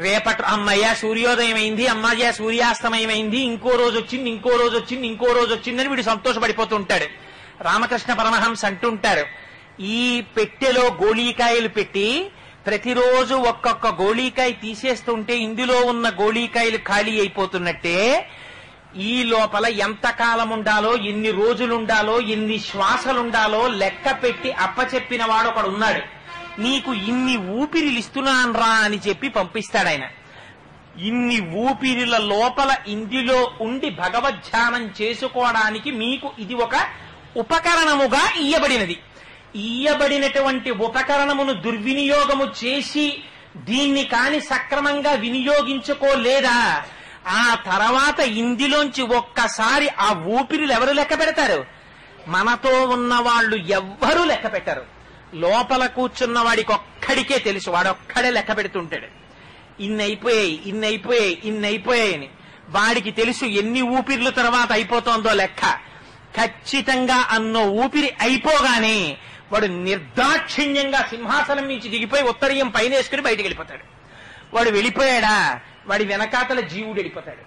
రేపటి అమ్మయ్య సూర్యోదయం అయింది, అమ్మయ్య సూర్యాస్తమయం అయింది, ఇంకో రోజు వచ్చింది, ఇంకో రోజు వచ్చింది, ఇంకో రోజు వచ్చిందని వీడు సంతోషపడిపోతూ ఉంటాడు. రామకృష్ణ పరమహంస అంటుంటారు, ఈ పెట్టెలో గోళీకాయలు పెట్టి ప్రతిరోజు ఒక్కొక్క గోళీకాయ తీసేస్తుంటే ఇందులో ఉన్న గోళీకాయలు ఖాళీ అయిపోతున్నట్టే ఈ లోపల ఎంత కాలం ఉండాలో, ఎన్ని రోజులుండాలో, ఎన్ని శ్వాసలుండాలో లెక్క పెట్టి అప్పచెప్పిన వాడు ఒకడు ఉన్నాడు. నీకు ఇన్ని ఊపిరిలు ఇస్తున్నాన్రా అని చెప్పి పంపిస్తాడు ఆయన. ఇన్ని ఊపిరిల లోపల ఇందులో ఉండి భగవద్ధ్యానం చేసుకోవడానికి మీకు ఇది ఒక ఉపకరణముగా ఇయ్యబడినది. ఇయ్యబడినటువంటి ఉపకరణమును దుర్వినియోగము చేసి దీన్ని కాని సక్రమంగా వినియోగించుకోలేదా, ఆ తర్వాత ఇందులోంచి ఒక్కసారి ఆ ఊపిరిలు ఎవరు లెక్క పెడతారు? మనతో ఉన్న వాళ్ళు ఎవ్వరూ లెక్క పెట్టరు. లోపల కూర్చున్న వాడికి ఒక్కడికే తెలుసు, వాడొక్కడే లెక్క పెడుతుంటాడు. ఇన్నైపోయాయి, ఇన్నైపోయాయి, ఇన్నైపోయాయని. వాడికి తెలుసు ఎన్ని ఊపిర్ల తర్వాత అయిపోతోందో లెక్క. ఖచ్చితంగా అన్నో ఊపిరి అయిపోగానే వాడు నిర్దాక్షిణ్యంగా సింహాసనం నుంచి దిగిపోయి ఉత్తరీయం పైన వేసుకుని బయటికి వెళ్ళిపోతాడు. వాడు వెళ్ళిపోయాడా, వాడి వెనకాతల జీవుడు వెళ్ళిపోతాడు.